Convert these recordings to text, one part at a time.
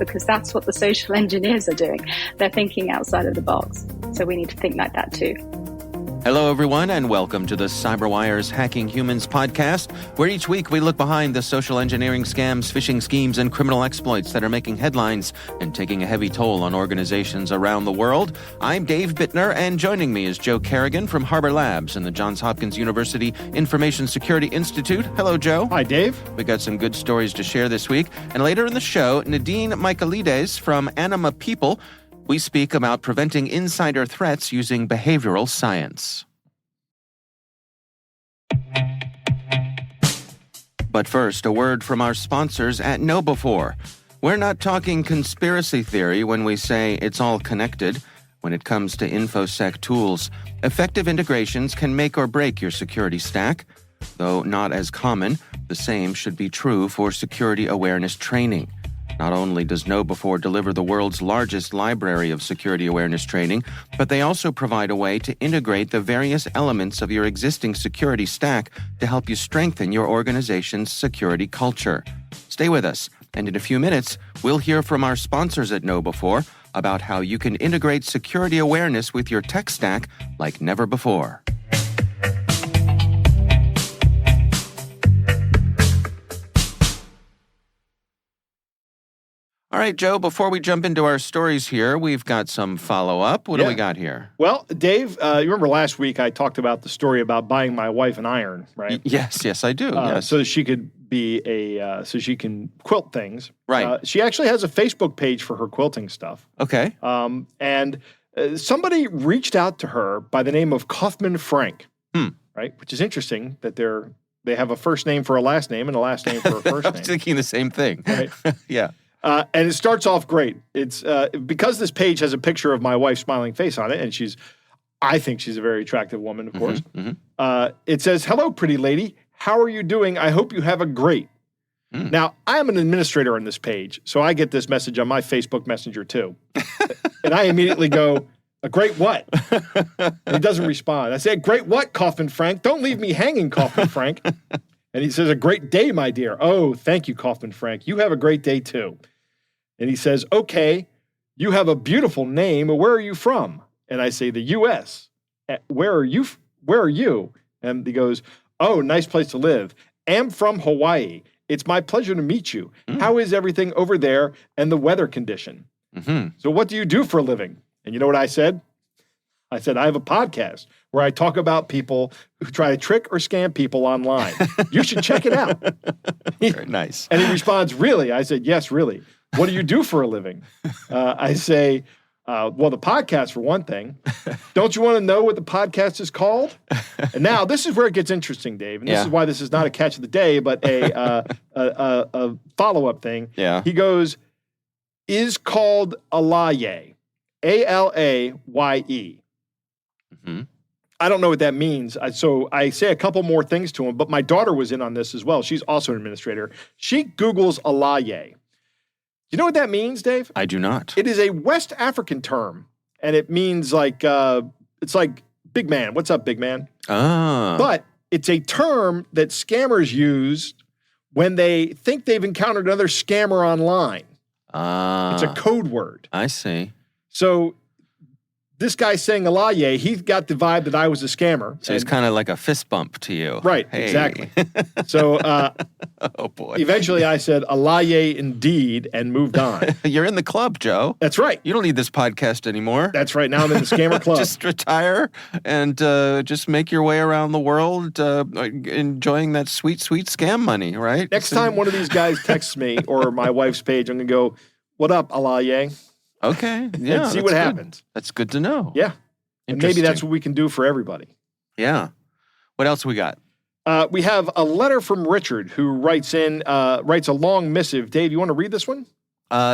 because that's what the social engineers are doing. They're thinking outside of the box. So we need to think like that too. Hello, everyone, and welcome to the CyberWire's Hacking Humans podcast, where each week we look behind the social engineering scams, phishing schemes, and criminal exploits that are making headlines and taking a heavy toll on organizations around the world. I'm Dave Bittner, and joining me is Joe Kerrigan from Harbor Labs and the Johns Hopkins University Information Security Institute. Hello, Joe. Hi, Dave. We got some good stories to share this week. And later in the show, Nadine Michaelides from Anima People. We speak about preventing insider threats using behavioral science. But first, a word from our sponsors at KnowBe4. We're not talking conspiracy theory when we say it's all connected. When it comes to InfoSec tools, effective integrations can make or break your security stack. Though not as common, the same should be true for security awareness training. Not only does KnowBe4 deliver the world's largest library of security awareness training, but they also provide a way to integrate the various elements of your existing security stack to help you strengthen your organization's security culture. Stay with us, and in a few minutes, we'll hear from our sponsors at KnowBe4 about how you can integrate security awareness with your tech stack like never before. All right, Joe, before we jump into our stories here, we've got some follow-up. What do we got here? Well, Dave, you remember last week I talked about the story about buying my wife an iron, right? Yes, I do. Yes. So that she could be so she can quilt things. Right. She actually has a Facebook page for her quilting stuff. Okay. And somebody reached out to her by the name of Kaufman Frank, right? Which is interesting that they have a first name for a last name and a last name for a first name. I was thinking the same thing. Right? Yeah. And it starts off great. It's because this page has a picture of my wife's smiling face on it, and I think she's a very attractive woman, of course. It says, "Hello, pretty lady. How are you doing? I hope you have a great." Now, I am an administrator on this page, so I get this message on my Facebook Messenger too. And I immediately go, "A great what?" And he doesn't respond. I say, "A great what, Kaufman Frank? Don't leave me hanging, Kaufman Frank." And he says, "A great day, my dear." "Oh, thank you, Kaufman Frank. You have a great day too." And he says, "Okay, you have a beautiful name. Where are you from?" And I say, "The U.S." Where are you? And he goes, "Oh, nice place to live. Am from Hawaii. It's my pleasure to meet you. How is everything over there and the weather condition?" So what do you do for a living? And you know what I said? I said, "I have a podcast where I talk about people who try to trick or scam people online. You should check it out." Very nice. And he responds, "Really?" I said, "Yes, really. What do you do for a living?" I say, "Well, the podcast for one thing. Don't you want to know what the podcast is called?" And now this is where it gets interesting, Dave. And this is why this is not a catch of the day, but a follow-up thing. Yeah. He goes, "Is called Alaye, Alaye." I don't know what that means. So I say a couple more things to him, but my daughter was in on this as well. She's also an administrator. She Googles Alaye. You know what that means, Dave? I do not. It is a West African term, and it means it's like big man. What's up, big man? But it's a term that scammers use when they think they've encountered another scammer online. It's a code word. I see. So this guy saying Alaye, he got the vibe that I was a scammer. So it's kind of like a fist bump to you. Right, Hey. exactly. So oh, boy. Eventually I said Alaye indeed and moved on. You're in the club, Joe. That's right. You don't need this podcast anymore. That's right. Now I'm in the scammer club. Just retire and just make your way around the world enjoying that sweet, sweet scam money, right? Next time one of these guys texts me or my wife's page, I'm going to go, "What up, Alaye?" Okay. Yeah. And see what happens. That's good to know. Yeah. And maybe that's what we can do for everybody. Yeah. What else we got? We have a letter from Richard who writes a long missive. Dave, you want to read this one?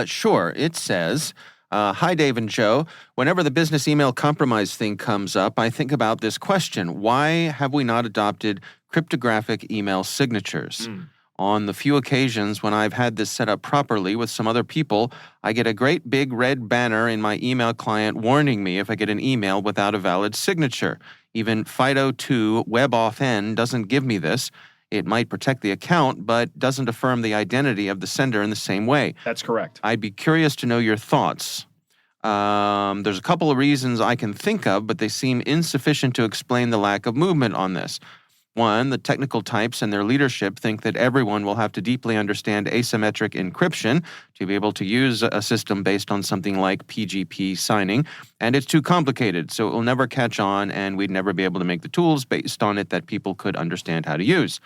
Sure. It says, "Hi, Dave and Joe. Whenever the business email compromise thing comes up, I think about this question. Why have we not adopted cryptographic email signatures? On the few occasions when I've had this set up properly with some other people, I get a great big red banner in my email client warning me if I get an email without a valid signature. Even FIDO2 WebAuthn doesn't give me this. It might protect the account, but doesn't affirm the identity of the sender in the same way. That's correct. I'd be curious to know your thoughts. There's a couple of reasons I can think of, but they seem insufficient to explain the lack of movement on this. One, the technical types and their leadership think that everyone will have to deeply understand asymmetric encryption to be able to use a system based on something like PGP signing, and it's too complicated, so it will never catch on, and we'd never be able to make the tools based on it that people could understand how to use.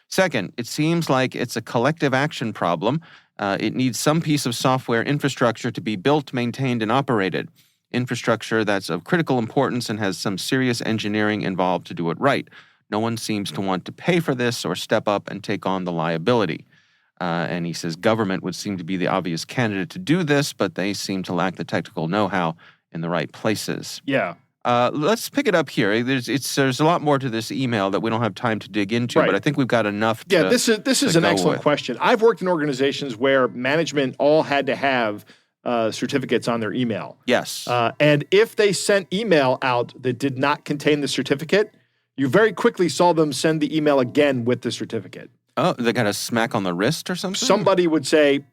Second, it seems like it's a collective action problem. It needs some piece of software infrastructure to be built, maintained, and operated. Infrastructure that's of critical importance and has some serious engineering involved to do it right. No one seems to want to pay for this or step up and take on the liability. And he says government would seem to be the obvious candidate to do this, but they seem to lack the technical know-how in the right places. Yeah. Let's pick it up here. There's a lot more to this email that we don't have time to dig into, Right. but I think we've got enough to Yeah, this is an go excellent with. question. I've worked in organizations where management all had to have certificates on their email. Yes. And if they sent email out that did not contain the certificate, you very quickly saw them send the email again with the certificate. Oh, they got a smack on the wrist or something? Somebody would send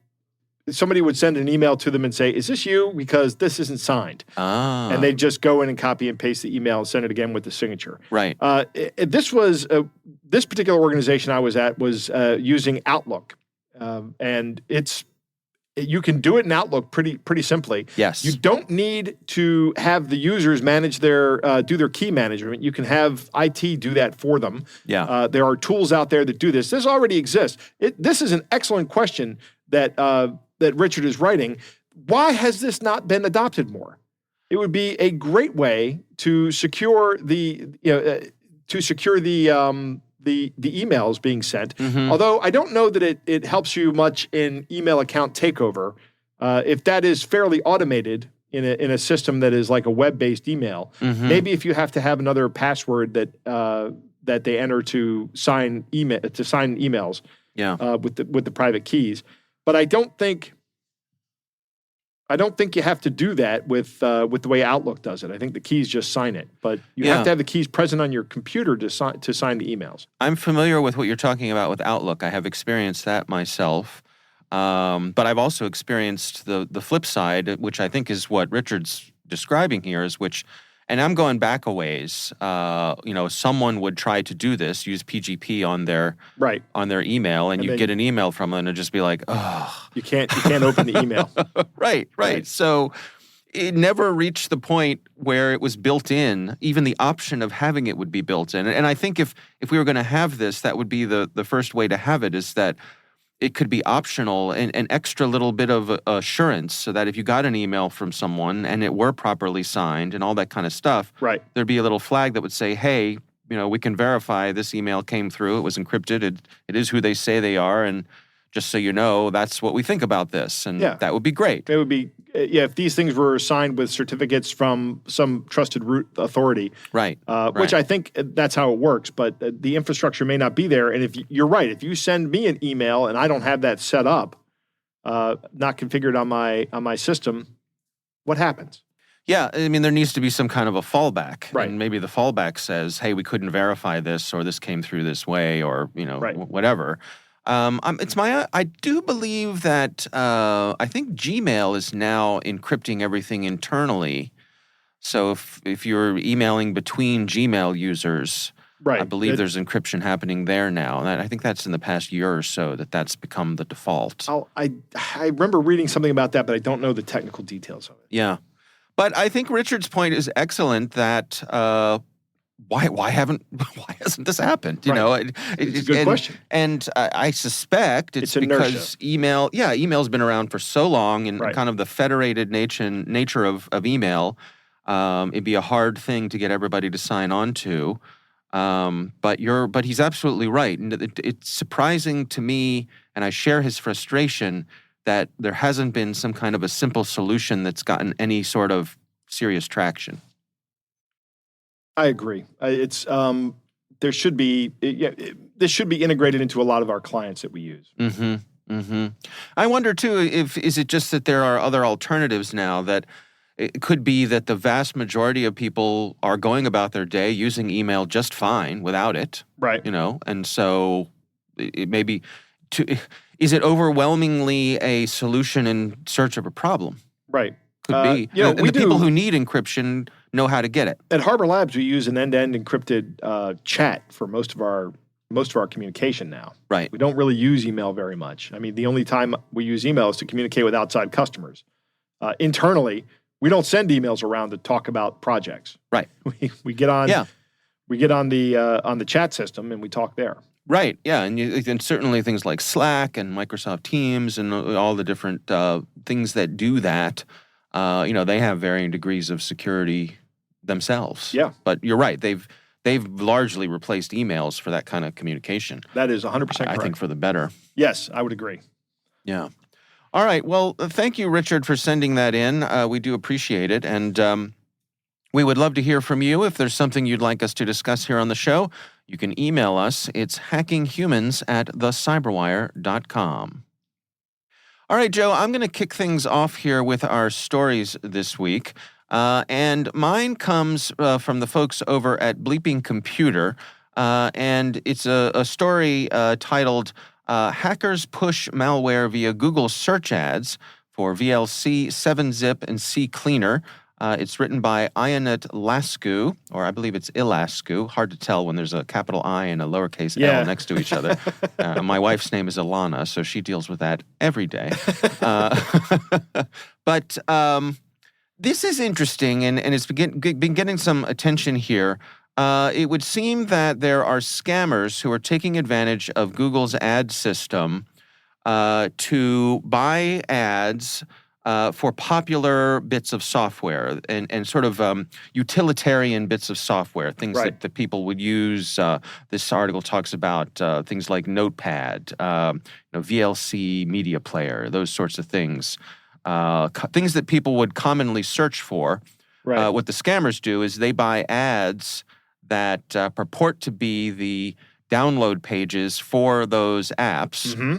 an email to them and say, "Is this you? Because this isn't signed." Ah. And they'd just go in and copy and paste the email and send it again with the signature. Right. This particular organization I was at was using Outlook, and you can do it in Outlook pretty simply. Yes. You don't need to have the users manage do their key management. You can have IT do that for them. Yeah. There are tools out there that do this. This already exists. This is an excellent question that Richard is writing. Why has this not been adopted more? It would be a great way to secure the emails being sent. Mhm. Although I don't know that it helps you much in email account takeover. If that is fairly automated in a system that is like a web-based email, Mhm. maybe if you have to have another password that they enter to sign emails Yeah. with the private keys. But I don't think you have to do that with the way Outlook does it. I think the keys just sign it, but you Yeah. have to have the keys present on your computer to sign the emails. I'm familiar with what you're talking about with Outlook. I have experienced that myself. But I've also experienced the flip side, which I think is what Richard's describing here, and I'm going back a ways. Someone would try to do this, use PGP on their Right. email, and you then- get an email from them and it'd just be like, oh. You can't open the email. Right. Right. So it never reached the point where it was built in. Even the option of having it would be built in. And I think if we were going to have this, that would be the first way to have it, is that it could be optional, and an extra little bit of assurance, so that if you got an email from someone and it were properly signed and all that kind of stuff, Right. there'd be a little flag that would say, hey, we can verify this email came through. It was encrypted. It is who they say they are. And just so you know, that's what we think about this. And Yeah. that would be great. It would be if these things were signed with certificates from some trusted root authority. Right. Which Right. I think that's how it works, but the infrastructure may not be there. And if you're right, if you send me an email and I don't have that set up, not configured on my system, what happens? Yeah, I mean, there needs to be some kind of a fallback. Right. And maybe the fallback says, hey, we couldn't verify this, or this came through this way, or, Right. whatever. I do believe that I think Gmail is now encrypting everything internally. So if you're emailing between Gmail users, Right. I believe there's encryption happening there now. And I think that's in the past year or so that's become the default. I remember reading something about that, but I don't know the technical details of it. Yeah. But I think Richard's point is excellent that why hasn't this happened? Right. It's a good question. And I suspect it's because email's been around for so long, and Right. kind of the federated nature of email. It'd be a hard thing to get everybody to sign on to. But he's absolutely right. And it's surprising to me, and I share his frustration, that there hasn't been some kind of a simple solution that's gotten any sort of serious traction. I agree. There should be this should be integrated into a lot of our clients that we use. Mm-hmm. Mm-hmm. I wonder too, is it just that there are other alternatives now, that it could be that the vast majority of people are going about their day using email just fine without it, Right. and so it may be is it overwhelmingly a solution in search of a problem? Right. Could be. And the people who need encryption know how to get it. At Harbor Labs, we use an end-to-end encrypted chat for most of our communication now. Right. We don't really use email very much. I mean, the only time we use email is to communicate with outside customers. Internally, we don't send emails around to talk about projects. Right. We get on. Yeah. We get on the chat system and we talk there. Right. Yeah, and certainly things like Slack and Microsoft Teams and all the different things that do that. They have varying degrees of security themselves. Yeah. But you're right. They've largely replaced emails for that kind of communication. That is 100% correct. I think for the better. Yes, I would agree. Yeah. All right. Well, thank you, Richard, for sending that in. We do appreciate it. And we would love to hear from you. If there's something you'd like us to discuss here on the show, you can email us. It's hackinghumans@thecyberwire.com. All right, Joe, I'm going to kick things off here with our stories this week. And mine comes from the folks over at Bleeping Computer. And it's a story titled Hackers Push Malware Via Google Search Ads for VLC, 7-Zip, and CCleaner. It's written by Ionet Lascu, or I believe it's Ilascu. Hard to tell when there's a capital I and a lowercase L next to each other. My wife's name is Ilana, so she deals with that every day. But this is interesting, and it's been getting some attention here. It would seem that there are scammers who are taking advantage of Google's ad system to buy ads for popular bits of software and sort of utilitarian bits of software, things that people would use. This article talks about things like Notepad, VLC media player, those sorts of things. Things that people would commonly search for. Right. What the scammers do is they buy ads that purport to be the download pages for those apps. Mm-hmm.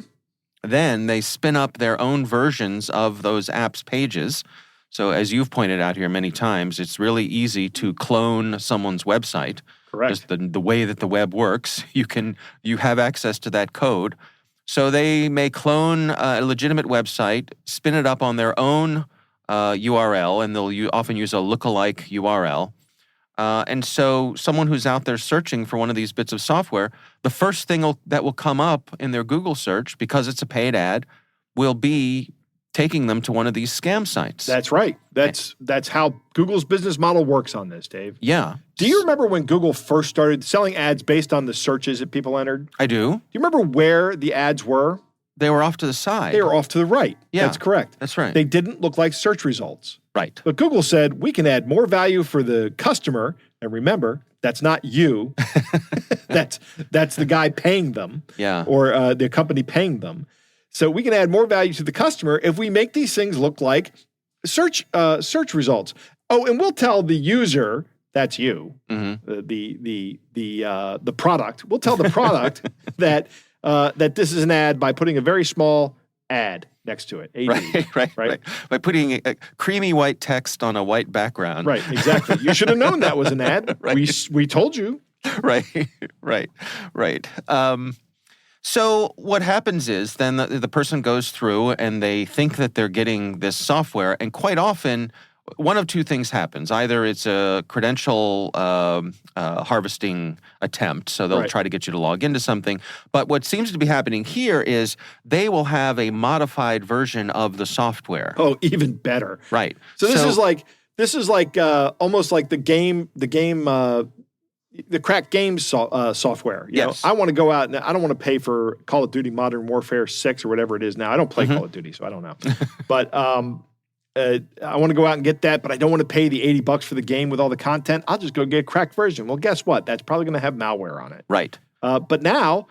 Then they spin up their own versions of those apps' pages. So as you've pointed out here many times, it's really easy to clone someone's website. Correct. Just the way that the web works, you have access to that code. So they may clone a legitimate website, spin it up on their own URL, and they'll often use a lookalike URL. And so someone who's out there searching for one of these bits of software, the first thing that will come up in their Google search, because it's a paid ad, will be taking them to one of these scam sites. That's right. That's how Google's business model works on this, Dave. Yeah. Do you remember when Google first started selling ads based on the searches that people entered? I do. Do you remember where the ads were? They were off to the side. They were off to the right. Yeah. That's correct. That's right. They didn't look like search results. Right. But Google said, we can add more value for the customer. And remember, that's not you. that's the guy paying them. Yeah. Or the company paying them. So we can add more value to the customer if we make these things look like search results. Oh, and we'll tell the user, that's you, mm-hmm. the product. We'll tell the product that this is an ad by putting a very small ad next to it. AD, right. By putting a creamy white text on a white background. Right, exactly. You should have known that was an ad. Right. We told you. Right. So what happens is then the person goes through and they think that they're getting this software, and quite often one of two things happens. Either it's a credential harvesting attempt, so they'll try to get you to log into something. But what seems to be happening here is they will have a modified version of the software. Oh, even better. Right. So this is like almost like the crack games software. You know, I want to go out and I don't want to pay for Call of Duty Modern Warfare 6 or whatever it is now. I don't play Call of Duty, so I don't know. But I want to go out and get that, but I don't want to pay the $80 for the game with all the content. I'll just go get a cracked version. Well, guess what? That's probably going to have malware on it. Right. But now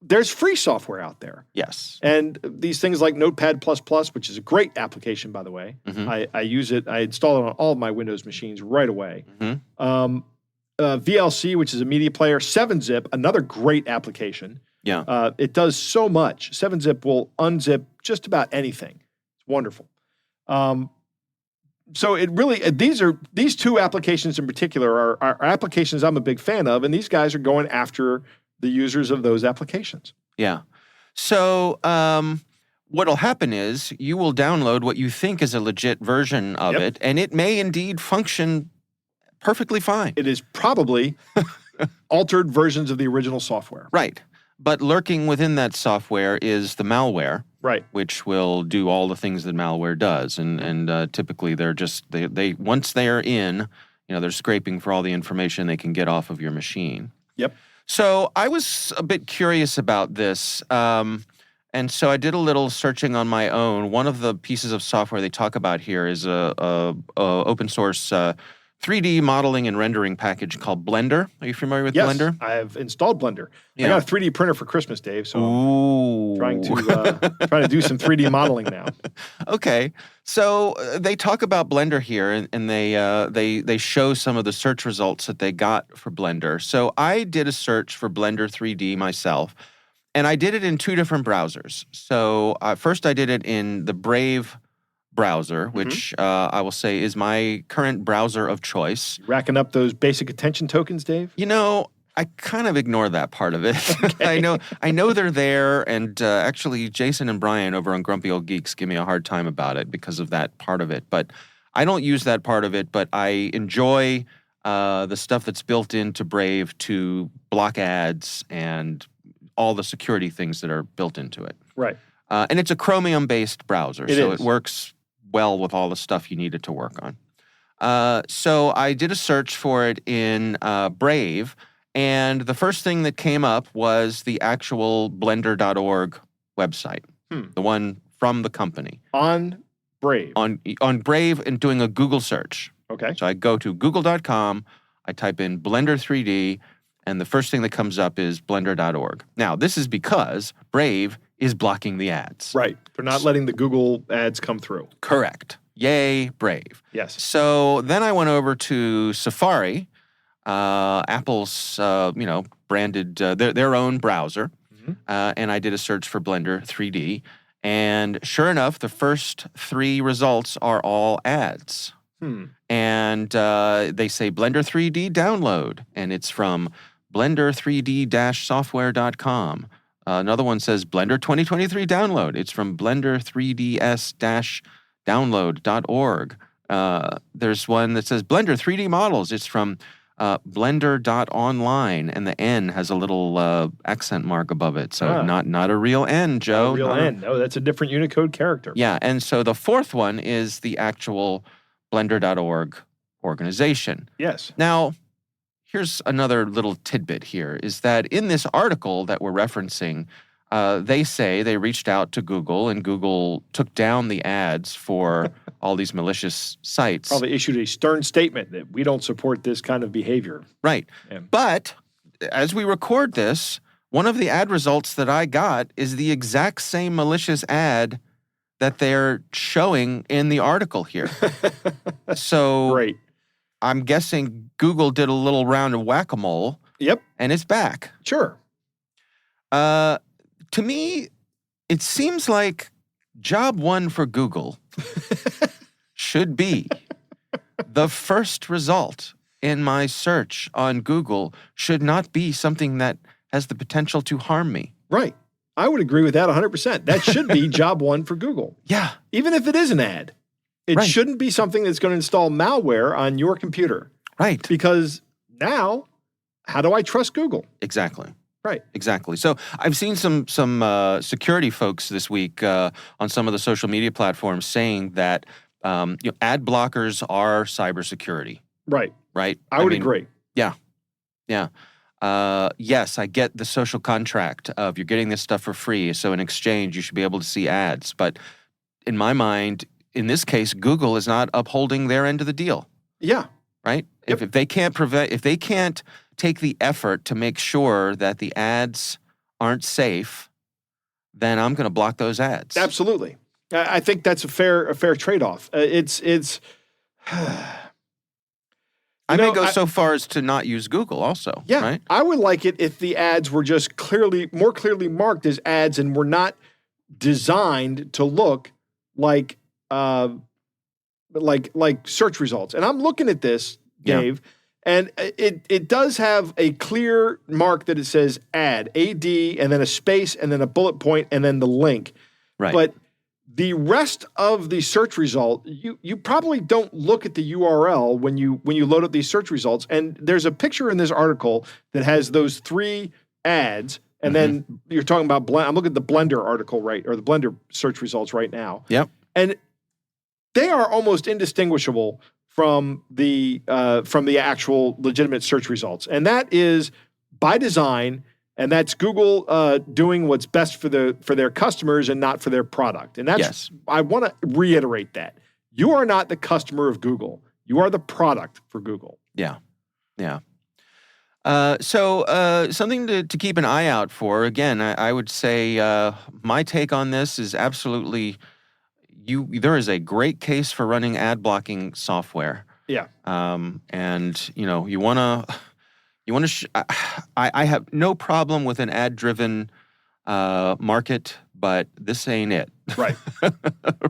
there's free software out there. Yes. And these things like Notepad++, which is a great application, by the way. Mm-hmm. I use it. I install it on all of my Windows machines right away. Mm-hmm. VLC, which is a media player. 7-Zip, another great application. Yeah. It does so much. 7-Zip will unzip just about anything. It's wonderful. So it really, these two applications in particular are applications I'm a big fan of, and these guys are going after the users of those applications. Yeah. So what'll happen is you will download what you think is a legit version of it, and it may indeed function perfectly fine. It is probably altered versions of the original software. Right. But lurking within that software is the malware, right, which will do all the things that malware does. And typically they're just, they once they're in, they're scraping for all the information they can get off of your machine. Yep. So I was a bit curious about this. And so I did a little searching on my own. One of the pieces of software they talk about here is a open source 3D modeling and rendering package called Blender. Are you familiar with Blender? I have installed Blender. Yeah. I got a 3D printer for Christmas, Dave, so Ooh. I'm trying to do some 3D modeling now. Okay. So they talk about Blender here, and they show some of the search results that they got for Blender. So I did a search for Blender 3D myself, and I did it in two different browsers. So first I did it in the Brave browser, which I will say is my current browser of choice. Racking up those basic attention tokens, Dave? I kind of ignore that part of it. Okay. I know they're there, and actually Jason and Brian over on Grumpy Old Geeks give me a hard time about it because of that part of it. But I don't use that part of it, but I enjoy the stuff that's built into Brave to block ads and all the security things that are built into it. Right. And it's a Chromium-based browser, it works well with all the stuff you need it to work on. So I did a search for it in Brave, and the first thing that came up was the actual blender.org website, the one from the company. On Brave? On Brave, and doing a Google search. Okay. So I go to google.com, I type in Blender 3D, and the first thing that comes up is blender.org. Now, this is because Brave is blocking the ads. Right. They're not letting the Google ads come through. Correct. Yay, Brave. Yes. So then I went over to Safari, Apple's, branded, their own browser, and I did a search for Blender 3D. And sure enough, the first three results are all ads. And they say Blender 3D download, and it's from blender3d-software.com. Another one says Blender 2023 download. It's from blender3ds-download.org. There's one that says Blender 3D models. It's from blender.online, and the N has a little accent mark above it. So not a real N, Joe. Not a real N. No, that's a different Unicode character. Yeah, and so the fourth one is the actual blender.org organization. Yes. Now, here's another little tidbit here, is that in this article that we're referencing, they say they reached out to Google, and Google took down the ads for all these malicious sites. Probably issued a stern statement that we don't support this kind of behavior. Right. Yeah. But as we record this, one of the ad results that I got is the exact same malicious ad that they're showing in the article here. So great. I'm guessing Google did a little round of whack-a-mole. Yep. And it's back. Sure. To me, it seems like job one for Google should be the first result in my search on Google should not be something that has the potential to harm me. Right. I would agree with that 100%. That should be job one for Google. Yeah. Even if it is an ad. It shouldn't be something that's going to install malware on your computer. Right. Because now, how do I trust Google? Exactly. Right. Exactly. So I've seen some security folks this week on some of the social media platforms saying that ad blockers are cybersecurity. Right. Right. I would agree. Yeah. Yeah. Yes, I get the social contract of you're getting this stuff for free, so in exchange you should be able to see ads. But in my mind, in this case, Google is not upholding their end of the deal. Yeah. Right? Yep. If they can't take the effort to make sure that the ads aren't safe, then I'm going to block those ads. Absolutely. I think that's a fair trade-off. I may go so far as to not use Google also. Yeah, right? I would like it if the ads were just more clearly marked as ads and were not designed to look like search results. And I'm looking at this, Dave, And it does have a clear mark that it says ad, A-D, and then a space, and then a bullet point, and then the link. Right. But the rest of the search result, you probably don't look at the URL when you load up these search results. And there's a picture in this article that has those 3 ads, and then you're talking about I'm looking at the Blender article or the Blender search results right now. Yep. And they are almost indistinguishable from the actual legitimate search results, and that is by design. And that's Google doing what's best for their customers and not for their product. And that's I want to reiterate that. You are not the customer of Google. You are the product for Google. Yeah. Yeah. So something to keep an eye out for. Again, I would say my take on this is absolutely there is a great case for running ad blocking software. Yeah. And you want to I have no problem with an ad-driven market, but this ain't it. Right.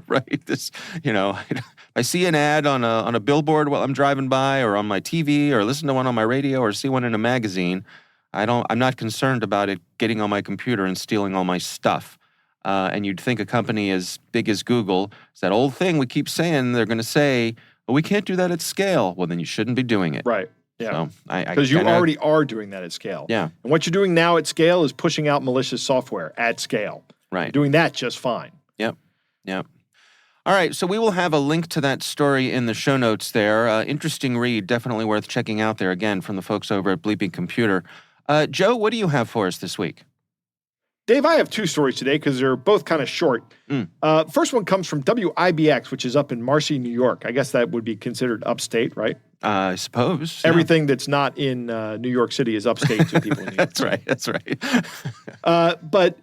Right. This, I see an ad on a billboard while I'm driving by, or on my TV, or listen to one on my radio, or see one in a magazine. I'm not concerned about it getting on my computer and stealing all my stuff. And you'd think a company as big as Google, it's that old thing we keep saying, they're going to say, well, we can't do that at scale. Well, then you shouldn't be doing it. Right. Yeah, so because you already are doing that at scale. Yeah, and what you're doing now at scale is pushing out malicious software at scale. Right, you're doing that just fine. Yep. All right, so we will have a link to that story in the show notes there. Interesting read, definitely worth checking out there. Again, from the folks over at Bleeping Computer. Joe, what do you have for us this week? Dave, I have 2 stories today because they're both kind of short. First one comes from WIBX, which is up in Marcy, New York. I guess that would be considered upstate, right? I suppose. Everything that's not in New York City is upstate to people in New York. That's right. But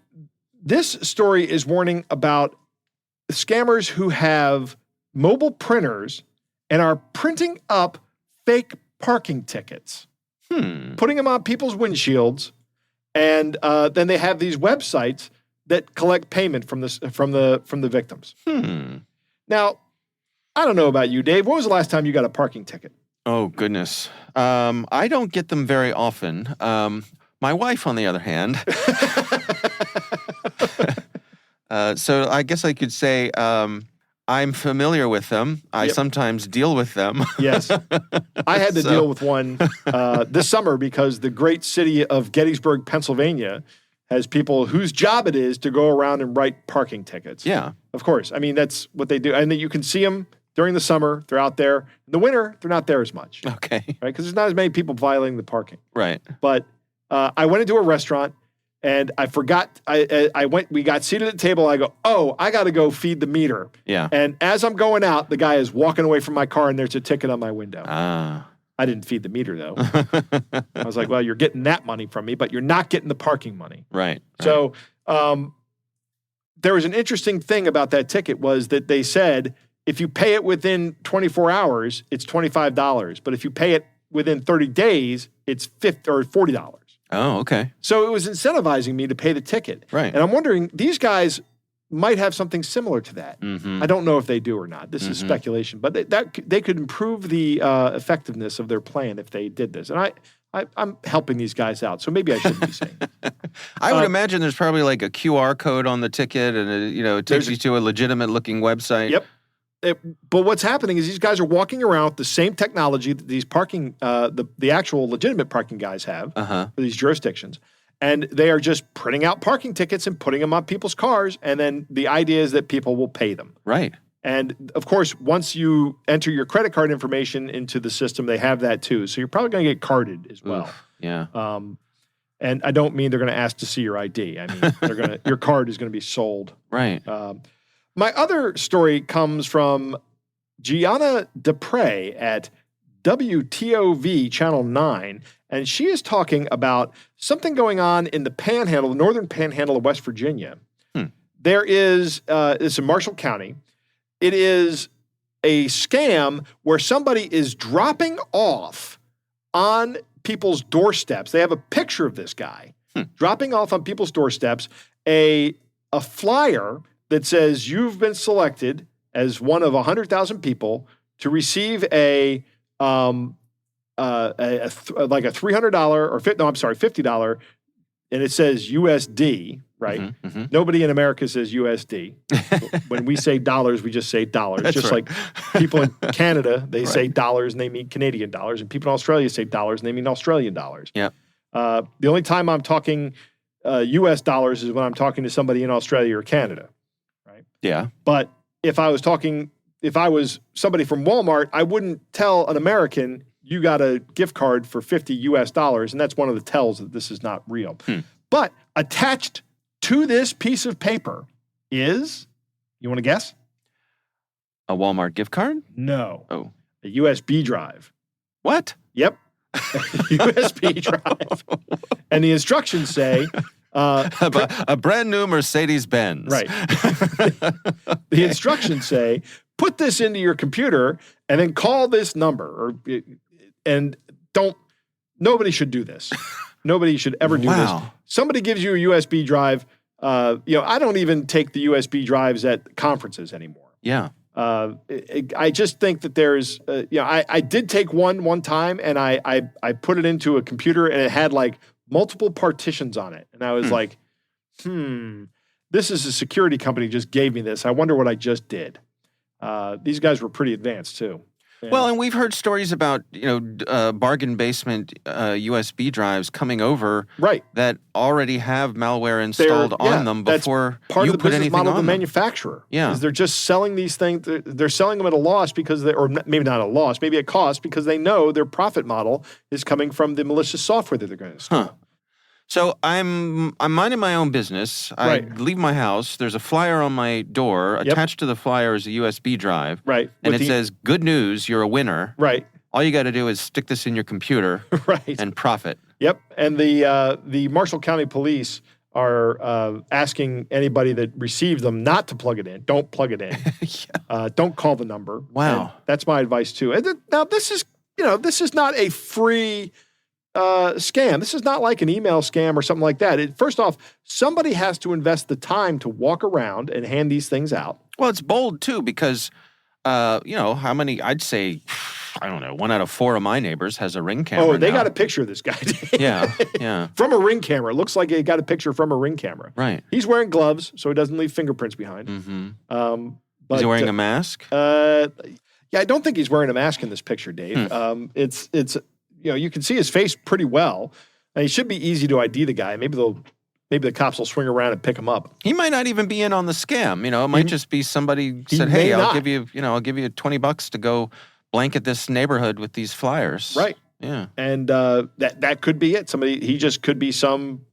this story is warning about scammers who have mobile printers and are printing up fake parking tickets, putting them on people's windshields. And then they have these websites that collect payment from the victims. Now, I don't know about you, Dave. When was the last time you got a parking ticket? Oh, goodness. I don't get them very often. My wife, on the other hand. So I guess I could say I'm familiar with them. I sometimes deal with them. Yes. I had to deal with one this summer because the great city of Gettysburg, Pennsylvania has people whose job it is to go around and write parking tickets. Yeah. Of course. I mean, that's what they do. And you can see them during the summer. They're out there. In the winter, they're not there as much. Okay. Right? Because there's not as many people violating the parking. Right. But I went into a restaurant and I forgot. We got seated at the table. I go, I got to go feed the meter. Yeah. And as I'm going out, the guy is walking away from my car and there's a ticket on my window. Ah. I didn't feed the meter, though. I was like, well, you're getting that money from me, but you're not getting the parking money. Right. So there was an interesting thing about that ticket was that they said if you pay it within 24 hours, it's $25. But if you pay it within 30 days, it's $50 or $40. Oh, okay. So it was incentivizing me to pay the ticket. Right. And I'm wondering, these guys might have something similar to that. I don't know if they do or not. This is speculation. But they could improve the effectiveness of their plan if they did this. And I'm helping these guys out, so maybe I shouldn't be saying that. I would imagine there's probably like a QR code on the ticket and it takes you to a legitimate-looking website. Yep. But what's happening is these guys are walking around with the same technology that these parking, the actual legitimate parking guys have for these jurisdictions. And they are just printing out parking tickets and putting them on people's cars. And then the idea is that people will pay them. Right. And of course, once you enter your credit card information into the system, they have that too. So you're probably going to get carded as well. Oof, yeah. And I don't mean they're going to ask to see your ID. I mean, your card is going to be sold. Right. My other story comes from Gianna Dupre at WTOV Channel 9, and she is talking about something going on in the panhandle, the northern panhandle of West Virginia. There is, it's in Marshall County. It is a scam where somebody is dropping off on people's doorsteps. They have a picture of this guy dropping off on people's doorsteps a flyer that says you've been selected as one of 100,000 people to receive a like a $300 or $50, and it says USD, right? Mm-hmm, mm-hmm. Nobody in America says USD. When we say dollars, we just say dollars. That's just right. like people in Canada, they say dollars and they mean Canadian dollars, and people in Australia say dollars and they mean Australian dollars. Yeah. The only time I'm talking US dollars is when I'm talking to somebody in Australia or Canada, right? Yeah. But if I was somebody from Walmart, I wouldn't tell an American, you got a gift card for $50 US, and that's one of the tells that this is not real. But attached to this piece of paper is, you want to guess? A Walmart gift card? No. Oh. A USB drive. What? Yep. USB drive. And the instructions say... a brand new Mercedes-Benz. Right. The instructions say, put this into your computer and then call this number. Nobody should do this. Nobody should ever do this. Somebody gives you a USB drive. I don't even take the USB drives at conferences anymore. Yeah. I just think that there's, I did take one time and I put it into a computer and it had like multiple partitions on it. And I was like, this is a security company just gave me this. I wonder what I just did. These guys were pretty advanced too. Yeah. Well, and we've heard stories about, bargain basement USB drives coming over that already have malware installed on them before part you of the put business anything model on of the them. manufacturer. Yeah. Is they're just selling these things. They're selling them at a loss or maybe not a loss, maybe at cost, because they know their profit model is coming from the malicious software that they're going to install. So I'm minding my own business. I leave my house. There's a flyer on my door. Attached to the flyer is a USB drive. Right. And it says, good news, you're a winner. Right. All you got to do is stick this in your computer and profit. Yep. And the Marshall County Police are asking anybody that receives them not to plug it in. Don't plug it in. Don't call the number. Wow. And that's my advice too. And now this is not a free scam. This is not like an email scam or something like that. First off, somebody has to invest the time to walk around and hand these things out. Well, it's bold too because, how many, I'd say, I don't know, 1 out of 4 of my neighbors has a Ring camera. Oh, they got a picture of this guy. Yeah. From a Ring camera. It looks like they got a picture from a Ring camera. Right. He's wearing gloves, so he doesn't leave fingerprints behind. Mm-hmm. Is he wearing a mask? I don't think he's wearing a mask in this picture, Dave. It's you can see his face pretty well. And it should be easy to ID the guy. Maybe the cops will swing around and pick him up. He might not even be in on the scam. It might just be somebody said, "Hey, I'll give you $20 to go blanket this neighborhood with these flyers." Right. Yeah. And that could be it. He just could be some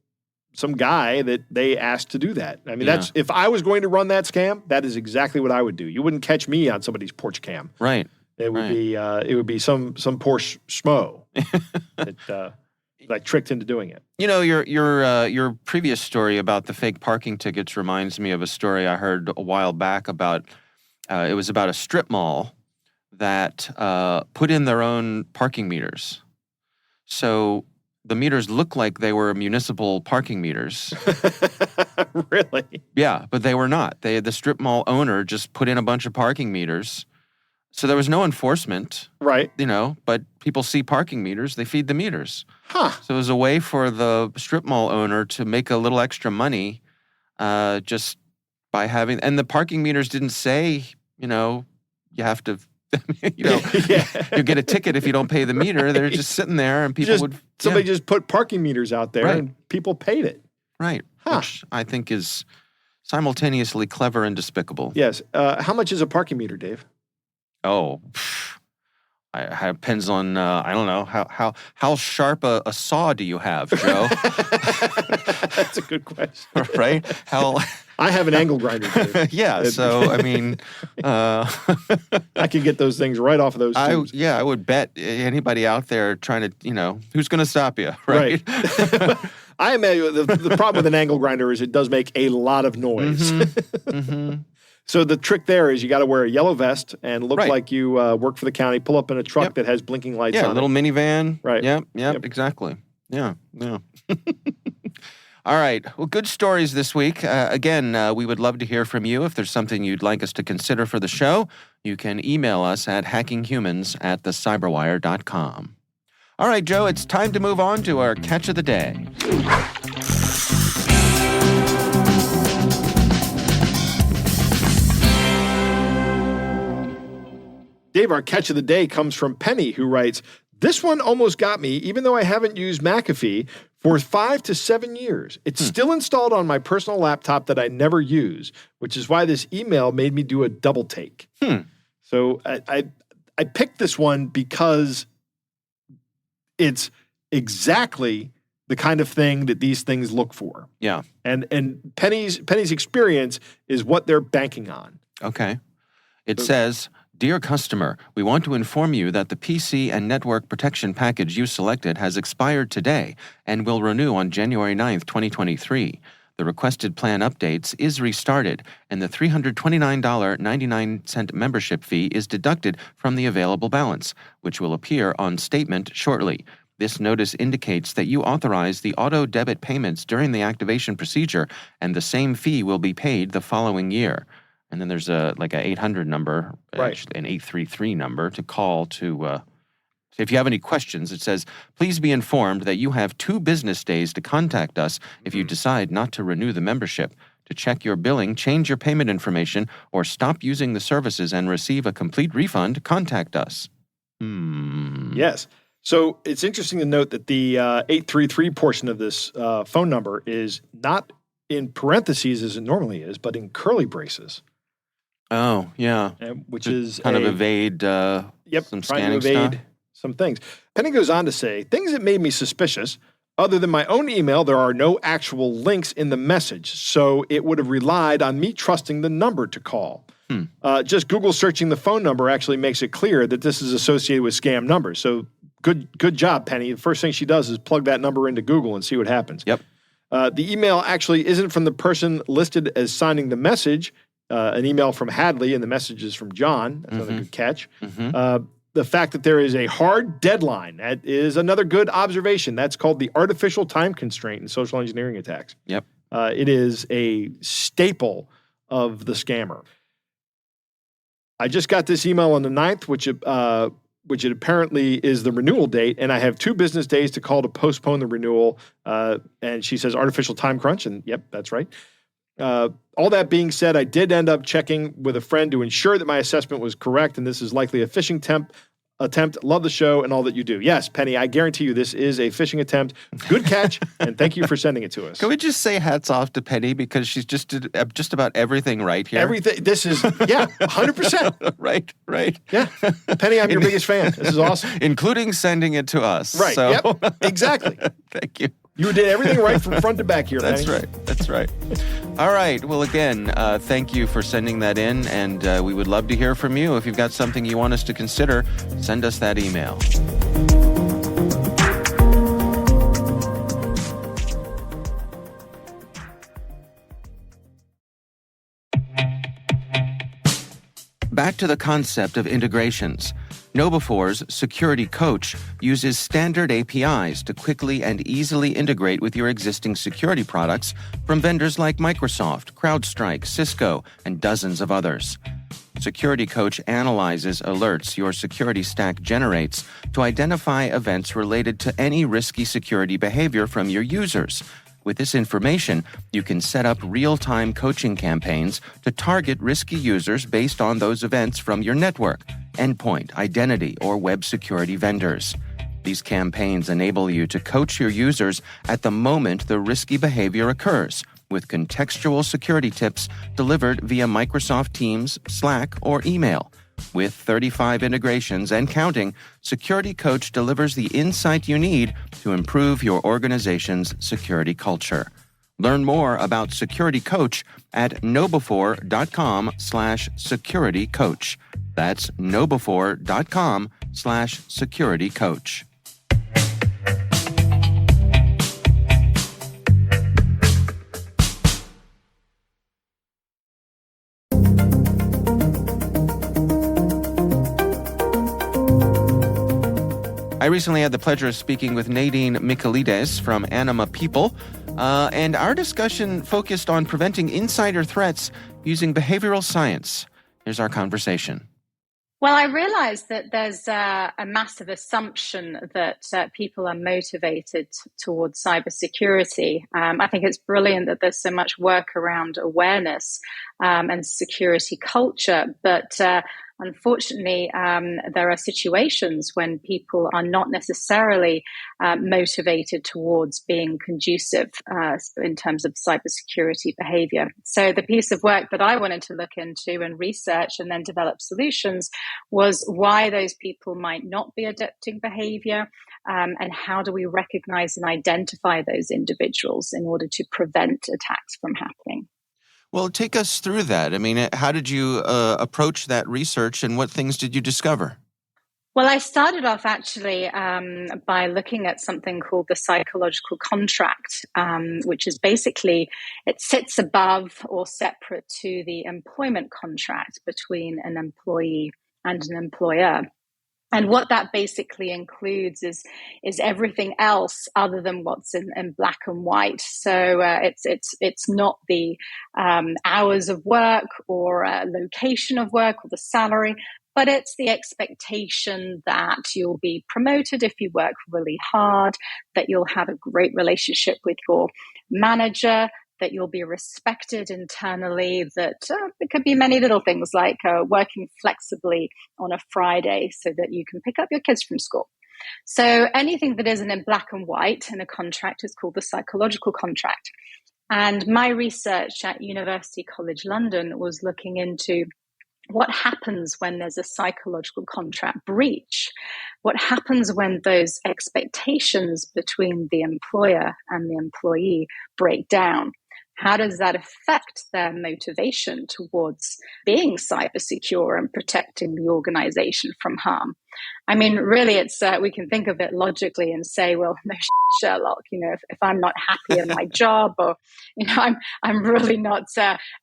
guy that they asked to do that. I mean, that's if I was going to run that scam, that is exactly what I would do. You wouldn't catch me on somebody's porch cam. Right. It would be some poor schmo that I tricked into doing it. Your previous story about the fake parking tickets reminds me of a story I heard a while back about. It was about a strip mall that put in their own parking meters. So the meters looked like they were municipal parking meters. Really? Yeah, but they were not. The strip mall owner just put in a bunch of parking meters. So there was no enforcement. Right. But people see parking meters, they feed the meters. Huh. So it was a way for the strip mall owner to make a little extra money just by having, and the parking meters didn't say, you have to, you'll get a ticket if you don't pay the meter. They're just sitting there and people somebody just put parking meters out there and people paid it. Right. Huh. Which I think is simultaneously clever and despicable. Yes. How much is a parking meter, Dave? Oh, it depends on, I don't know, how sharp a saw do you have, Joe? That's a good question. Right? I have an angle grinder, too. Yeah, so, I mean... I could get those things right off of those tubes. I would bet anybody out there trying to, who's going to stop you, right? I imagine the problem with an angle grinder is it does make a lot of noise. Mm-hmm. So the trick there is you got to wear a yellow vest and look like you work for the county. Pull up in a truck that has blinking lights on it. Yeah, a little minivan. Right. Yep, exactly. Yeah. All right. Well, good stories this week. Again, we would love to hear from you. If there's something you'd like us to consider for the show, you can email us at hackinghumans@thecyberwire.com. All right, Joe, it's time to move on to our catch of the day. Dave, our catch of the day comes from Penny, who writes, "This one almost got me, even though I haven't used McAfee for 5 to 7 years. It's still installed on my personal laptop that I never use, which is why this email made me do a double take." So I picked this one because it's exactly the kind of thing that these things look for. Yeah. And Penny's experience is what they're banking on. Okay. It says, "Dear customer, we want to inform you that the PC and network protection package you selected has expired today and will renew on January 9th, 2023. The requested plan updates is restarted, and the $329.99 membership fee is deducted from the available balance, which will appear on statement shortly. This notice indicates that you authorize the auto debit payments during the activation procedure, and the same fee will be paid the following year." And then there's a 800 number, actually an 833 number to call to. If you have any questions, it says, "Please be informed that you have 2 business days to contact us if you decide not to renew the membership. To check your billing, change your payment information, or stop using the services and receive a complete refund, contact us." Yes. So it's interesting to note that the 833 portion of this phone number is not in parentheses as it normally is, but in curly braces. Oh, yeah. Which is kind of evade some scanning stuff. Some things. Penny goes on to say, "Things that made me suspicious. Other than my own email, there are no actual links in the message, so it would have relied on me trusting the number to call. Just Google searching the phone number actually makes it clear that this is associated with scam numbers. So good job, Penny. The first thing she does is plug that number into Google and see what happens. Yep. The email actually isn't from the person listed as signing the message. An email from Hadley, and the message is from John. That's another good catch. The fact that there is a hard deadline, that is another good observation. That's called the artificial time constraint in social engineering attacks. Yep. It is a staple of the scammer. I just got this email on the 9th, which it apparently is the renewal date, and I have 2 business days to call to postpone the renewal. And she says artificial time crunch, and yep, that's right. All that being said, I did end up checking with a friend to ensure that my assessment was correct, and this is likely a phishing attempt. Love the show and all that you do. Yes, Penny, I guarantee you this is a phishing attempt. Good catch, and thank you for sending it to us. Can we just say hats off to Penny because she's just did just about everything right here? Everything. This is, 100%. Right. Yeah. Penny, I'm your biggest fan. This is awesome. Including sending it to us. Right. So. Yep. Exactly. Thank you. You did everything right from front to back here, That's Penny. That's right. All right. Well, again, thank you for sending that in, and we would love to hear from you. If you've got something you want us to consider, send us that email. Back to the concept of integrations. KnowBe4's Security Coach uses standard APIs to quickly and easily integrate with your existing security products from vendors like Microsoft, CrowdStrike, Cisco, and dozens of others. Security Coach analyzes alerts your security stack generates to identify events related to any risky security behavior from your users. With this information, you can set up real-time coaching campaigns to target risky users based on those events from your network, endpoint, identity, or web security vendors. These campaigns enable you to coach your users at the moment the risky behavior occurs, with contextual security tips delivered via Microsoft Teams, Slack, or email. With 35 integrations and counting, Security Coach delivers the insight you need to improve your organization's security culture. Learn more about Security Coach at knowbe4.com/securitycoach. That's knowbe4.com/securitycoach. I recently had the pleasure of speaking with Nadine Michelides from Anima People, and our discussion focused on preventing insider threats using behavioral science. Here's our conversation. Well, I realize that there's a massive assumption that people are motivated towards cybersecurity. I think it's brilliant that there's so much work around awareness and security culture, but unfortunately, there are situations when people are not necessarily motivated towards being conducive in terms of cybersecurity behavior. So the piece of work that I wanted to look into and research and then develop solutions was why those people might not be adapting behavior, and how do we recognize and identify those individuals in order to prevent attacks from happening. Well, take us through that. I mean, how did you approach that research and what things did you discover? Well, I started off actually by looking at something called the psychological contract, which is basically, it sits above or separate to the employment contract between an employee and an employer. And what that basically includes is everything else other than what's in black and white. So it's not the hours of work or location of work or the salary, but it's the expectation that you'll be promoted if you work really hard, that you'll have a great relationship with your manager, that you'll be respected internally, that it could be many little things like working flexibly on a Friday so that you can pick up your kids from school. So anything that isn't in black and white in a contract is called the psychological contract. And my research at University College London was looking into what happens when there's a psychological contract breach? What happens when those expectations between the employer and the employee break down? How does that affect their motivation towards being cyber secure and protecting the organization from harm? I mean, really, it's we can think of it logically and say, well, no, Sherlock, if I'm not happy in my job, or I'm really not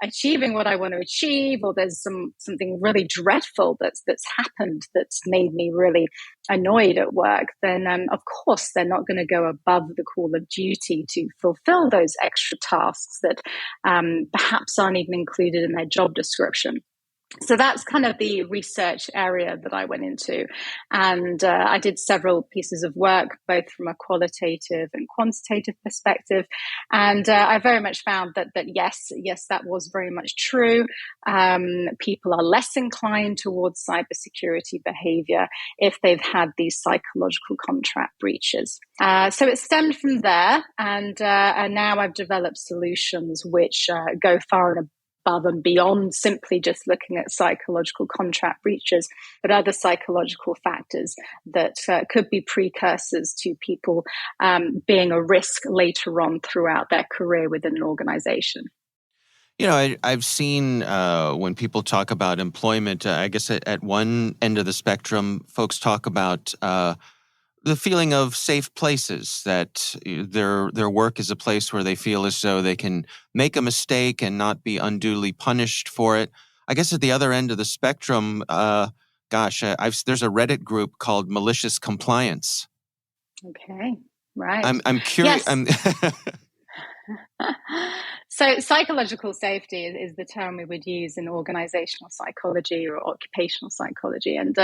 achieving what I want to achieve, or there's something really dreadful that's happened that's made me really annoyed at work, then of course they're not going to go above the call of duty to fulfill those extra tasks that perhaps aren't even included in their job description. So that's kind of the research area that I went into. And I did several pieces of work, both from a qualitative and quantitative perspective. And I very much found that yes, that was very much true. People are less inclined towards cybersecurity behavior if they've had these psychological contract breaches. So it stemmed from there. And now I've developed solutions which go far and above and beyond simply just looking at psychological contract breaches, but other psychological factors that could be precursors to people being a risk later on throughout their career within an organization. I've seen when people talk about employment, I guess at one end of the spectrum, folks talk about the feeling of safe places, that their work is a place where they feel as though they can make a mistake and not be unduly punished for it. I guess at the other end of the spectrum, there's a Reddit group called Malicious Compliance. Okay, right. I'm curious. Yes. So psychological safety is the term we would use in organizational psychology or occupational psychology. And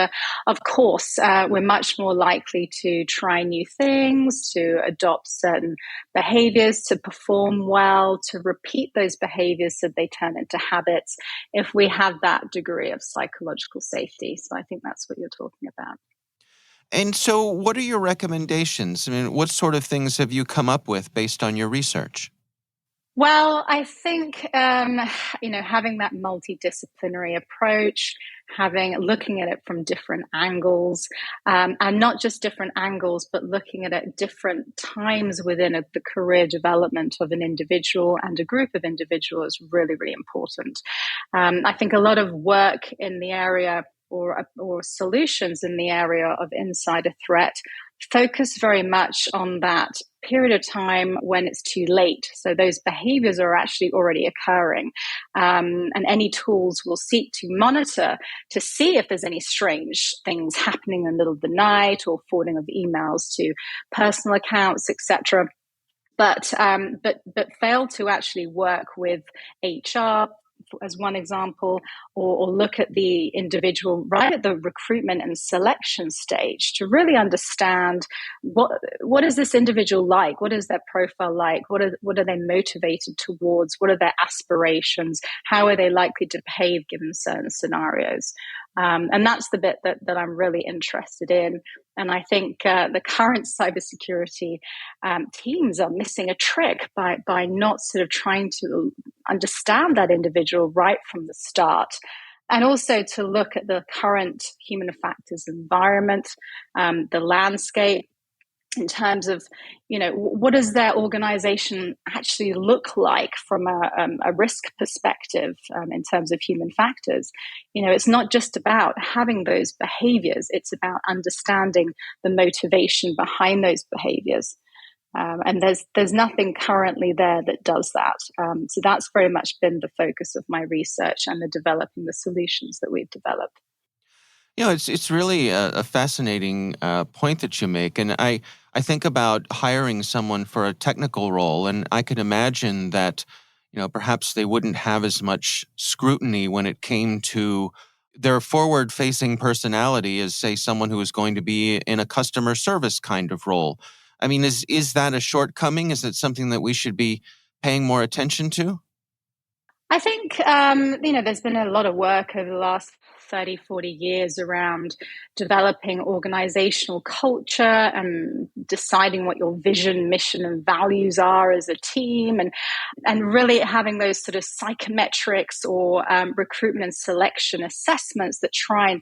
of course, we're much more likely to try new things, to adopt certain behaviors, to perform well, to repeat those behaviors so they turn into habits if we have that degree of psychological safety. So I think that's what you're talking about. And so what are your recommendations? I mean, what sort of things have you come up with based on your research? Well, I think, having that multidisciplinary approach, looking at it from different angles, and not just different angles, but looking at it at different times within the career development of an individual and a group of individuals is really, really important. I think a lot of work in the area or solutions in the area of insider threat focus very much on that period of time when it's too late. So those behaviors are actually already occurring. And any tools will seek to monitor to see if there's any strange things happening in the middle of the night or forwarding of emails to personal accounts, etc. But fail to actually work with HR, as one example, or look at the individual right at the recruitment and selection stage to really understand what is this individual like, what is their profile like, what are they motivated towards, what are their aspirations, how are they likely to behave given certain scenarios. And that's the bit that I'm really interested in. And I think the current cybersecurity teams are missing a trick by not sort of trying to understand that individual right from the start. And also to look at the current human factors environment, the landscape, in terms of, what does their organization actually look like from a risk perspective in terms of human factors. It's not just about having those behaviors, it's about understanding the motivation behind those behaviors. And there's nothing currently there that does that. So that's very much been the focus of my research and the developing the solutions that we've developed. It's really a fascinating point that you make. And I think about hiring someone for a technical role, and I could imagine that, perhaps they wouldn't have as much scrutiny when it came to their forward-facing personality as, say, someone who is going to be in a customer service kind of role. I mean, is that a shortcoming? Is it something that we should be paying more attention to? I think, there's been a lot of work over the last 30, 40 years around developing organizational culture and deciding what your vision, mission, and values are as a team, and really having those sort of psychometrics or recruitment and selection assessments that try and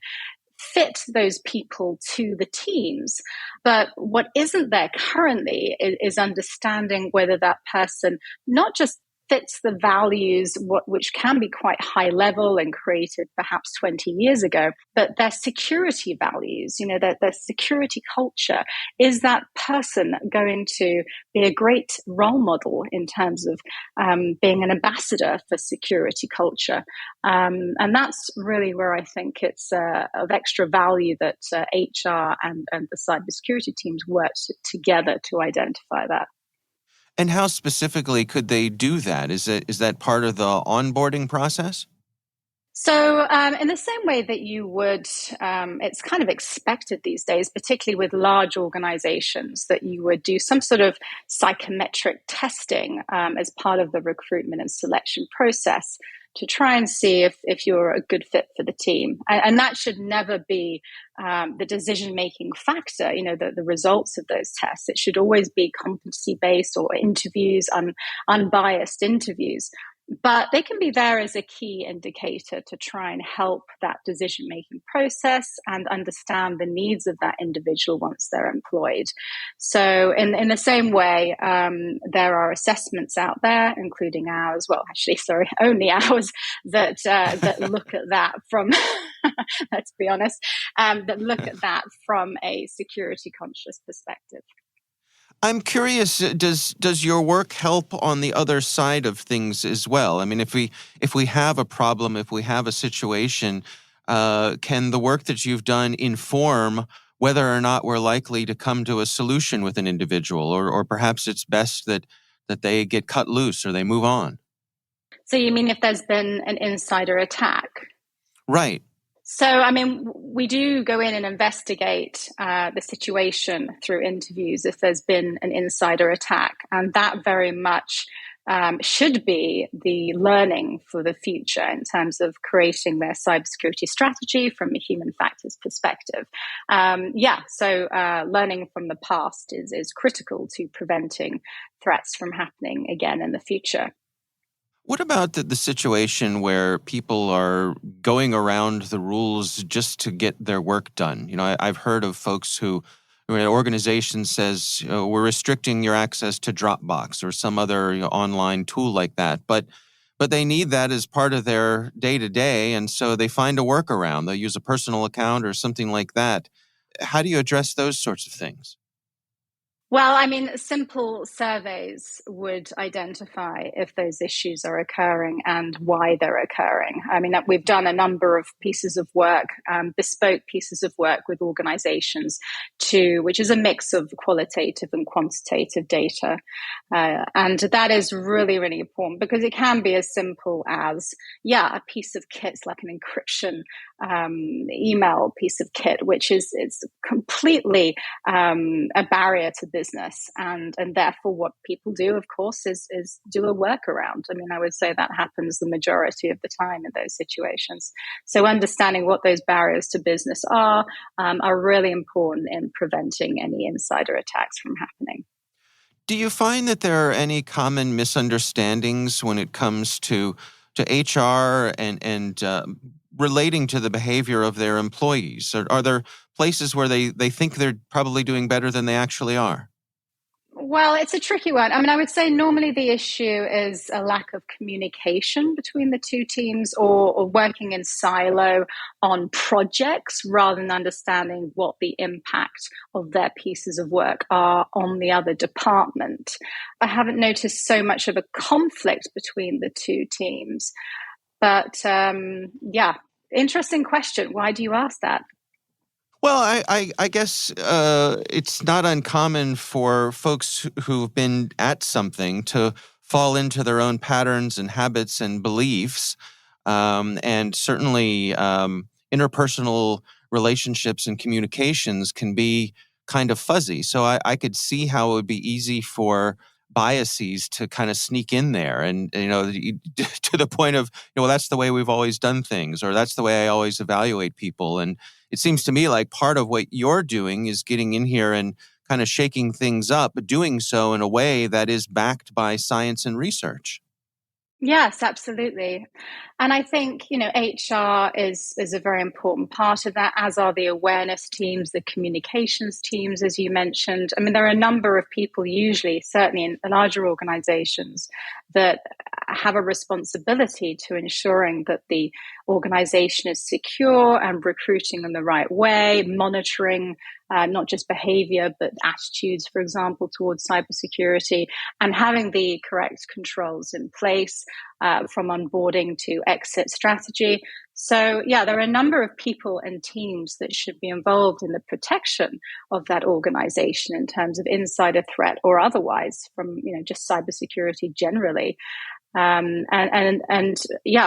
fit those people to the teams. But what isn't there currently is understanding whether that person not just fits the values, which can be quite high level and created perhaps 20 years ago, but their security values, their security culture. Is that person going to be a great role model in terms of being an ambassador for security culture? And that's really where I think it's of extra value that HR and the cybersecurity teams work together to identify that. And how specifically could they do that? Is that part of the onboarding process? So in the same way that you would, it's kind of expected these days, particularly with large organizations, that you would do some sort of psychometric testing as part of the recruitment and selection process to try and see if you're a good fit for the team. And that should never be the decision-making factor, the results of those tests. It should always be competency-based or interviews, unbiased interviews. But they can be there as a key indicator to try and help that decision-making process and understand the needs of that individual once they're employed. So in the same way, there are assessments out there, including ours, only ours, that look at that from, let's be honest, that look at that from a security conscious perspective. I'm curious, does your work help on the other side of things as well? I mean, if we have a problem, if we have a situation, can the work that you've done inform whether or not we're likely to come to a solution with an individual, or perhaps it's best that they get cut loose or they move on? So you mean if there's been an insider attack? Right. So, we do go in and investigate the situation through interviews if there's been an insider attack. And that very much should be the learning for the future in terms of creating their cybersecurity strategy from a human factors perspective. So learning from the past is critical to preventing threats from happening again in the future. What about the situation where people are going around the rules just to get their work done? I've heard of folks when an organization says, we're restricting your access to Dropbox or some other online tool like that, but they need that as part of their day-to-day, and so they find a workaround. They'll use a personal account or something like that. How do you address those sorts of things? Well, I mean, simple surveys would identify if those issues are occurring and why they're occurring. I mean, we've done a number of pieces of work, bespoke pieces of work with organizations which is a mix of qualitative and quantitative data. And that is really, really important because it can be as simple as, a piece of kit like an encryption email piece of kit, which is completely a barrier to business, and therefore what people do, of course, is do a workaround. I mean, I would say that happens the majority of the time in those situations. So understanding what those barriers to business are really important in preventing any insider attacks from happening. Do you find that there are any common misunderstandings when it comes to HR and relating to the behavior of their employees? Are there places where they think they're probably doing better than they actually are? Well, it's a tricky one. I mean, I would say normally the issue is a lack of communication between the two teams or working in silo on projects rather than understanding what the impact of their pieces of work are on the other department. I haven't noticed so much of a conflict between the two teams. But interesting question. Why do you ask that? Well, I guess it's not uncommon for folks who've been at something to fall into their own patterns and habits and beliefs. And certainly interpersonal relationships and communications can be kind of fuzzy. So I could see how it would be easy for biases to kind of sneak in there and, to the point of, well, that's the way we've always done things, or that's the way I always evaluate people. And it seems to me like part of what you're doing is getting in here and kind of shaking things up, but doing so in a way that is backed by science and research. Yes, absolutely. And I think, HR is a very important part of that, as are the awareness teams, the communications teams, as you mentioned. I mean, there are a number of people usually, certainly in larger organizations, that have a responsibility to ensuring that the organization is secure and recruiting in the right way, monitoring not just behavior, but attitudes, for example, towards cybersecurity, and having the correct controls in place from onboarding to exit strategy. So, there are a number of people and teams that should be involved in the protection of that organization in terms of insider threat or otherwise from, just cybersecurity generally.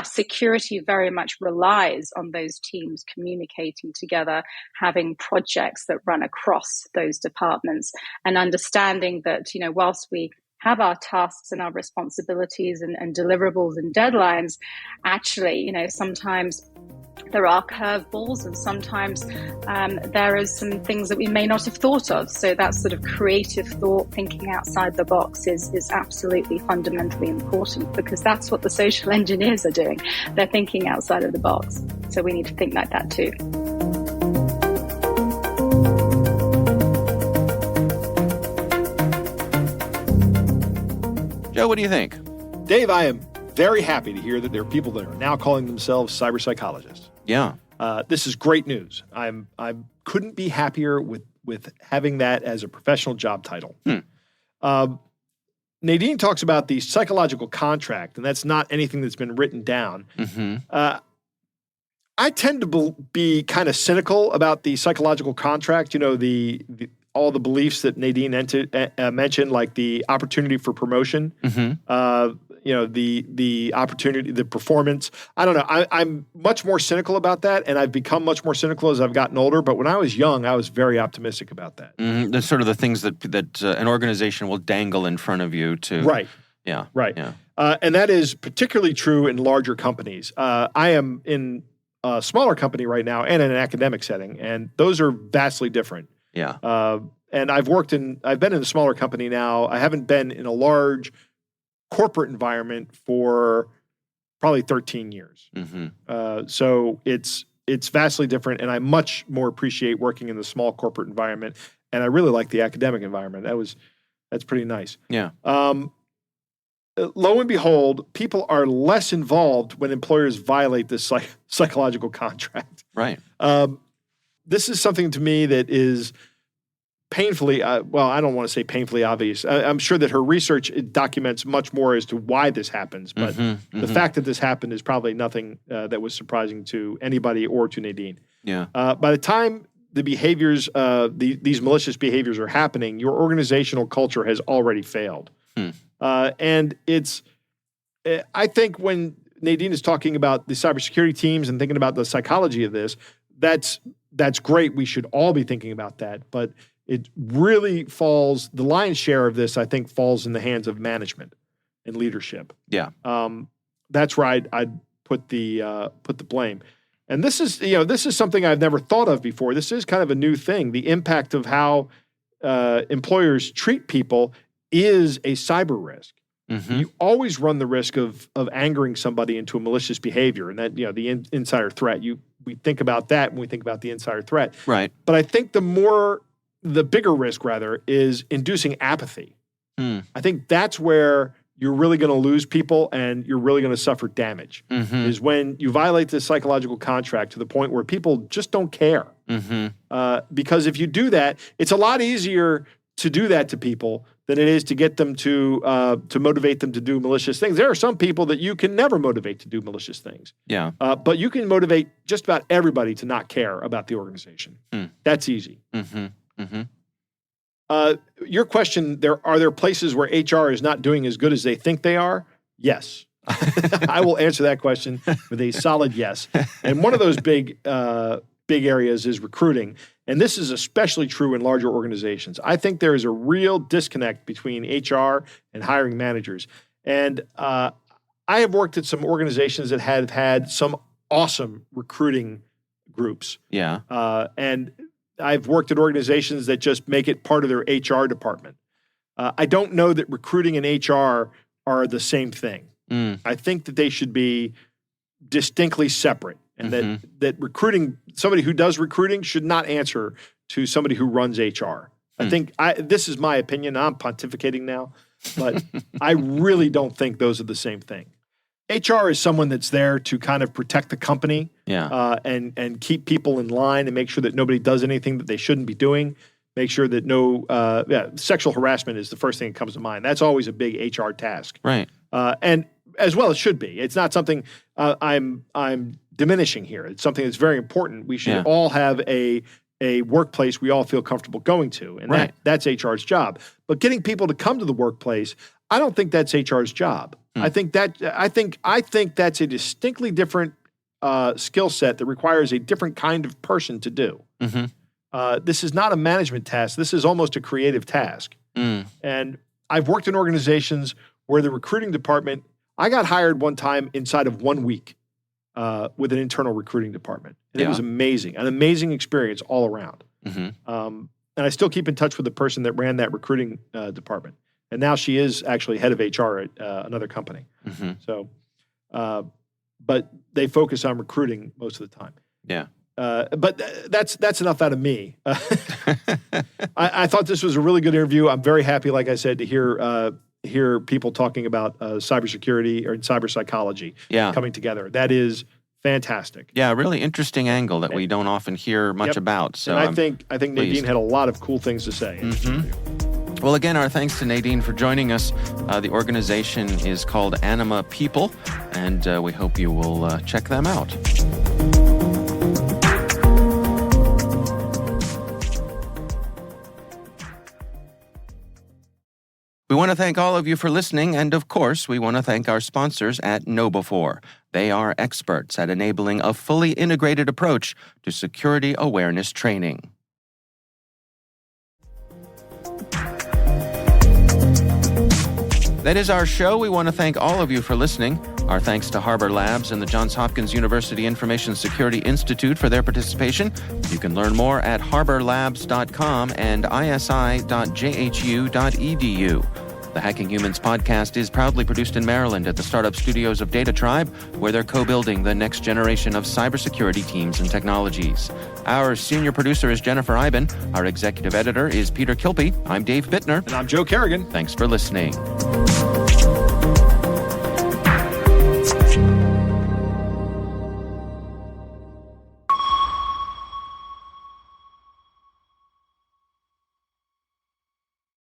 Security very much relies on those teams communicating together, having projects that run across those departments, and understanding that, whilst we have our tasks and our responsibilities and deliverables and deadlines, actually, sometimes there are curveballs, and sometimes there is some things that we may not have thought of. So that sort of creative thought, thinking outside the box is absolutely fundamentally important, because that's what the social engineers are doing. They're thinking outside of the box. So we need to think like that too. Joe, what do you think? Dave, I am very happy to hear that there are people that are now calling themselves cyber psychologists. Yeah. This is great news. I couldn't be happier with having that as a professional job title. Nadine talks about the psychological contract, and that's not anything that's been written down. Mm-hmm. I tend to be kind of cynical about the psychological contract. All the beliefs that Nadine mentioned, like the opportunity for promotion, the opportunity, the performance. I don't know. I'm much more cynical about that, and I've become much more cynical as I've gotten older. But when I was young, I was very optimistic about that. Mm-hmm. That's sort of the things that an organization will dangle in front of you to. Right. Yeah. Right. Yeah. And that is particularly true in larger companies. I am in a smaller company right now and in an academic setting, and those are vastly different. Yeah. And I've been in a smaller company now. I haven't been in a large corporate environment for probably 13 years. Mm-hmm. So it's vastly different, and I much more appreciate working in the small corporate environment. And I really like the academic environment. That's pretty nice. Yeah. Lo and behold, people are less involved when employers violate this psychological contract. Right. This is something to me that is painfully, I don't want to say painfully obvious. I'm sure that her research documents much more as to why this happens, but the fact that this happened is probably nothing that was surprising to anybody or to Nadine. Yeah. By the time the behaviors, these malicious behaviors are happening, your organizational culture has already failed. And I think when Nadine is talking about the cybersecurity teams and thinking about the psychology of this, that's great. We should all be thinking about that. But it really falls, the lion's share of this, I think, falls in the hands of management and leadership. Yeah. That's where I'd put the blame. And this is something I've never thought of before. This is kind of a new thing. The impact of how employers treat people is a cyber risk. You always run the risk of angering somebody into a malicious behavior, and that the insider threat. We think about that when we think about the insider threat. Right. But I think the bigger risk rather is inducing apathy. I think that's where you're really going to lose people and you're really going to suffer damage. Is when you violate this psychological contract to the point where people just don't care. Because if you do that, it's a lot easier to do that to people than it is to get them to motivate them to do malicious things. There are some people that you can never motivate to do malicious things. Yeah. But you can motivate just about everybody to not care about the organization. That's easy. Your question, are there places where HR is not doing as good as they think they are? Yes. I will answer that question with a solid yes. And one of those big areas is recruiting. And this is especially true in larger organizations. I think there is a real disconnect between HR and hiring managers. And I have worked at some organizations that have had some awesome recruiting groups. Yeah. And I've worked at organizations that just make it part of their HR department. I don't know that recruiting and HR are the same thing. I think that they should be distinctly separate. And that recruiting, somebody who does recruiting should not answer to somebody who runs HR. I think this is my opinion. I'm pontificating now, but I really don't think those are the same thing. HR is someone that's there to kind of protect the company and keep people in line and make sure that nobody does anything that they shouldn't be doing. Make sure that sexual harassment is the first thing that comes to mind. That's always a big HR task. Right. And as well it should be. It's not something I'm diminishing here. It's something that's very important. We should all have a workplace we all feel comfortable going to, and that's HR's job. But getting people to come to the workplace, I don't think that's HR's job. I think that's a distinctly different skill set that requires a different kind of person to do. This is not a management task. This is almost a creative task. And I've worked in organizations where the recruiting department, I got hired one time inside of 1 week. With an internal recruiting department. And it was amazing, an amazing experience all around. And I still keep in touch with the person that ran that recruiting department. And now she is actually head of HR at another company. So, but they focus on recruiting most of the time. Yeah. But that's enough out of me. I thought this was a really good interview. I'm very happy, like I said, to hear people talking about cybersecurity or cyber psychology coming together. That is fantastic. Yeah, a really interesting angle that we don't often hear much about. So and I think Nadine had a lot of cool things to say. Well, again, our thanks to Nadine for joining us. The organization is called Anima People, and we hope you will check them out. We want to thank all of you for listening, and of course, we want to thank our sponsors at KnowBe4. They are experts at enabling a fully integrated approach to security awareness training. That is our show. We want to thank all of you for listening. Our thanks to Harbor Labs and the Johns Hopkins University Information Security Institute for their participation. You can learn more at harborlabs.com and isi.jhu.edu. The Hacking Humans podcast is proudly produced in Maryland at the startup studios of Data Tribe, where they're co-building the next generation of cybersecurity teams and technologies. Our senior producer is Jennifer Iben. Our executive editor is Peter Kilpie. I'm Dave Bittner. And I'm Joe Kerrigan. Thanks for listening.